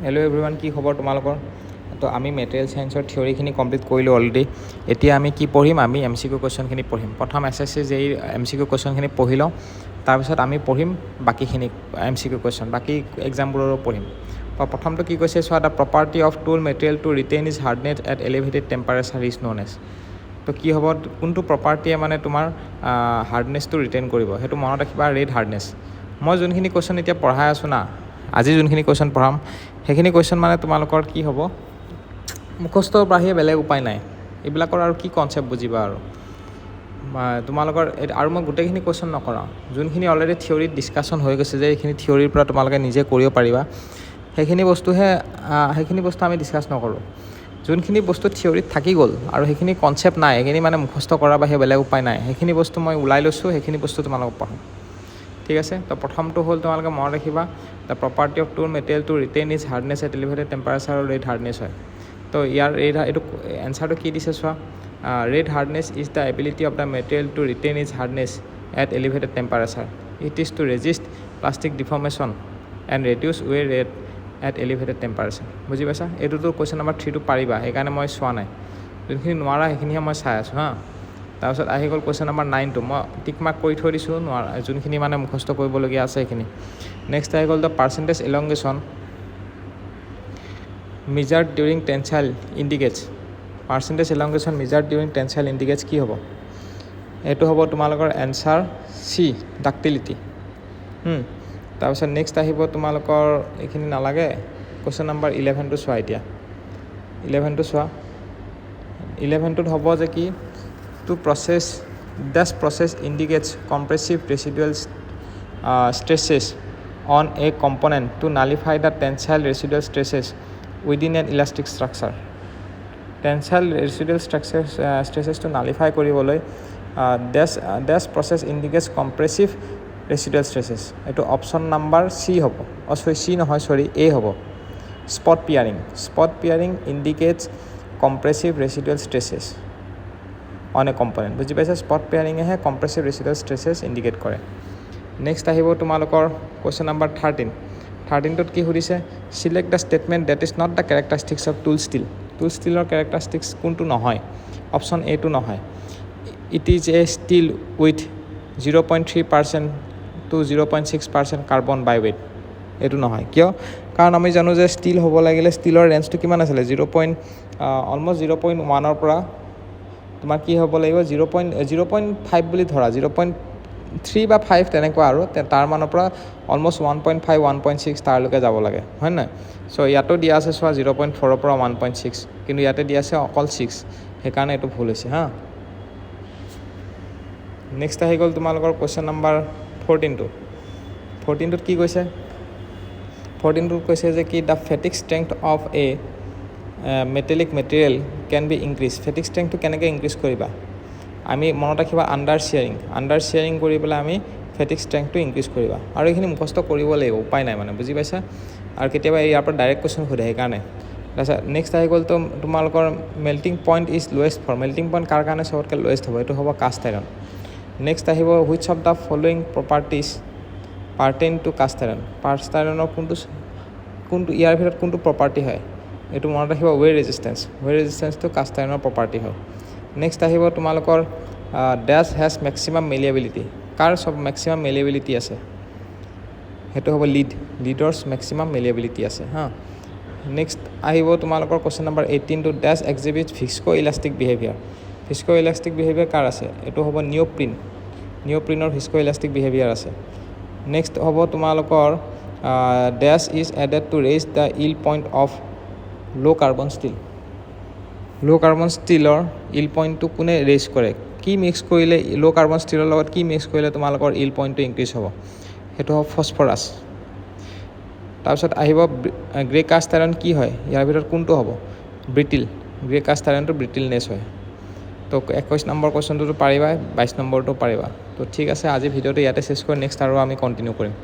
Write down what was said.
Hello' everyone, কি খবৰ তোমালোকৰ? তো আমি মেটেৰিয়েল ছায়েন্সৰ থিয়ৰিখিনি কমপ্লিট কৰিলোঁ অলৰেডি। এতিয়া আমি কি পঢ়িম? আমি MCQ কুৱেশ্যনখিনি পঢ়িম। প্ৰথম SSC JEE MCQ কুৱেশ্যনখিনি পঢ়ি লওঁ, তাৰপিছত আমি পঢ়িম বাকীখিনি MCQ কুৱেশ্যন, বাকী এক্সামবোৰৰো পঢ়িম। প্ৰথমটো কি কৈছে চোৱা, the property of tool material to retain is hardness at elevated temperature is known as. তো কি হ'ব, কোনটো প্ৰপাৰ্টিয়ে মানে তোমাৰ হাৰ্ডনেছটো ৰিটেইন কৰিব, সেইটো মনত ৰাখিবা, ৰেড হাৰ্ডনেছ। মই যোনখিনি কুৱেশ্যন এতিয়া পঢ়াই আছোঁ না, আজি যোনখিনি কুৱেশ্যন পঢ়াম সেইখিনি কুৱেশ্যন মানে তোমালোকৰ কি হ'ব, মুখস্থৰ বাহিৰে বেলেগ উপায় নাই। এইবিলাকৰ আৰু কি কনচেপ্ট বুজিবা আৰু তোমালোকৰ। আৰু মই গোটেইখিনি কুৱেশ্যন নকৰাওঁ, যোনখিনি অলৰেডি থিয়ৰিত ডিছকাশ্যন হৈ গৈছে যে এইখিনি থিয়ৰিৰ পৰা তোমালোকে নিজে কৰিব পাৰিবা, সেইখিনি বস্তু আমি ডিছকাছ নকৰোঁ। যোনখিনি বস্তু থিয়ৰিত থাকি গ'ল আৰু সেইখিনি কনচেপ্ট নাই, সেইখিনি মানে মুখস্থ কৰাৰ বাহিৰে বেলেগ উপায় নাই, সেইখিনি বস্তু মই ওলাই লৈছোঁ, সেইখিনি বস্তু তোমালোকক পঢ়াম। ঠিক আছে। তো প্ৰথমটো হ'ল তোমালোকে মনত ৰাখিবা, the property of tool material to retain is hardness at elevated temperature red hardness হয়। তো ইয়াৰ এইটো এনচাৰটো কি দিছে চোৱা, red hardness is the ability of the material to retain is hardness at elevated temperature. It is to resist plastic deformation and reduce wear rate at elevated temperature. বুজি পাইছা? এইটোতো কুৱেশ্যন নম্বৰ 3টো পাৰিবা, সেইকাৰণে মই চোৱা নাই। যোনখিনি নোৱাৰা সেইখিনিহে মই চাই আছোঁ হা। তাৰপিছত আহি গ'ল কুৱেশ্যন নম্বৰ 9টো, মই টিক মাৰ্ক কৰি থৈ দিছোঁ, নোৱাৰা যোনখিনি মানে মুখস্থ কৰিবলগীয়া আছে সেইখিনি। নেক্সট আহি গ'ল the percentage elongation measured during tensile indicates। Percentage elongation measured during tensile indicates কি হ'ব? এইটো হ'ব তোমালোকৰ এনচাৰ চি, ডাক্টিলিটি। তাৰপিছত নেক্সট আহিব তোমালোকৰ, এইখিনি নালাগে, কুৱেশ্যন নম্বৰ 11টো চোৱা। এতিয়া 11টো চোৱা, 11টোত হ'ব যে কি, to process this process indicates compressive residual stresses on a component to nullify the tensile residual stresses within an elastic structure। Tensile residual stresses-টো নালিফাই কৰিবলৈ this process indicates compressive residual stresses। এইটো option number C হ'ব, A হ'ব। Spot পিয়াৰিং indicates compressive residual stresses on a component. বুজি পাইছে? Spot পিয়াৰিঙেহে compressive residual stresses indicate কৰে। নেক্সট আহিব তোমালোকৰ কুৱেশ্যন নম্বৰ 13টোত কি সুধিছে, select the statement that is not the characteristics of tool steel. Tool ষ্টীলৰ কেৰেক্টাৰিষ্টিক্স কোনটো নহয়? অপশ্যন এটো নহয়, it is A steel with 0.3% to 0.6% carbon by weight. এইটো নহয়, কিয়? কাৰণ আমি জানো যে ষ্টীল হ'ব লাগিলে ষ্টীলৰ ৰেঞ্জটো কিমান আছিলে, অলমষ্ট 0.1 পৰা তোমাৰ কি হ'ব লাগিব, 0.5 বুলি ধৰা, 0.3 বা 5 তেনেকুৱা, আৰু তাৰ মানৰ পৰা অলমষ্ট 1.5 1.6 তাৰলৈকে যাব লাগে, হয় নাই? চ' ইয়াতো দিয়া আছে চোৱা 0.4 পৰা 1.6, কিন্তু ইয়াতে দিয়া আছে অকল 6, সেইকাৰণে এইটো ভুল হৈছে হা। নেক্সট আহি গ'ল তোমালোকৰ কুৱেশ্যন নম্বৰ 14টোত কি কৈছে? 14টোত কৈছে যে কি, the fatigue strength of a metallic material can be increase. Fatigue ষ্ট্ৰেংথটো কেনেকৈ ইনক্ৰিজ কৰিবা? আমি মনত ৰাখিবা, আণ্ডাৰ শ্বেয়াৰিং কৰি পেলাই আমি ফেটিক ষ্ট্ৰেংথটো ইনক্ৰিজ কৰিবা। আৰু এইখিনি মুখস্থ কৰিব লাগিব, উপায় নাই মানে, বুজি পাইছা? আৰু কেতিয়াবা ইয়াৰ পৰা ডাইৰেক্ট কুৱেশ্যন সোধে, সেইকাৰণে। তাৰপিছত নেক্সট আহি গ'ল তোমালোকৰ melting point is lowest for. Melting point কাৰ কাৰণে চবতকৈ লোৱেষ্ট হ'ব? এইটো হ'ব কাষ্ট আইৰণ। নেক্সট আহিব, which of the following properties pertain to cast iron. Cast আইৰণৰ কোনটো ইয়াৰ ভিতৰত কোনটো প্ৰপাৰ্টি হয়? এইটো মনত ৰাখিব, ৱে ৰেজিষ্টেঞ্চটো কাষ্ট আইৰণৰ প্ৰপাৰ্টি হয়। নেক্সট আহিব তোমালোকৰ ডেছ হেজ মেক্সিমাম মেলিয়েবিলিটি। কাৰ চব মেক্সিমাম মেলিয়েবিলিটি আছে? সেইটো হ'ব লিডৰ মেক্সিমাম মেলিয়েবিলিটি আছে হা। নেক্সট আহিব তোমালোকৰ কুৱেশ্যন নম্বৰ 18টো, this exhibits viscoelastic behaviour. Viscoelastic behaviour কাৰ আছে? এইটো হ'ব নিঅ'প্ৰিনৰ ভিস্কো ইলাষ্টিক বিহেভিয়াৰ আছে। নেক্সট হ'ব তোমালোকৰ this is added to raise the yield point of low' carbon steel. Low' carbon ষ্টীলৰ ইল্ড পইণ্টটো কোনে ৰেইজ কৰে? কি মিক্স কৰিলে, ল' কাৰ্বন ষ্টীলৰ লগত কি মিক্স কৰিলে তোমালোকৰ ইল্ড পইণ্টটো ইনক্ৰিজ হ'ব? সেইটো হ'ব ফছফৰাছ। তাৰপিছত আহিব গ্ৰে কাষ্ট আইৰণ কি হয়? ইয়াৰ ভিতৰত কোনটো হ'ব? ব্ৰিটিল। গ্ৰে কাষ্ট আইৰণটো ব্ৰিটিলনেছ হয়। তো 21 নম্বৰ কুৱেশ্যনটোতো পাৰিবা, 22 নম্বৰটো পাৰিবা। তো ঠিক আছে, আজি ভিডিঅ'টো ইয়াতে চেছ কৰি নেক্সট আৰু আমি কণ্টিনিউ কৰিম।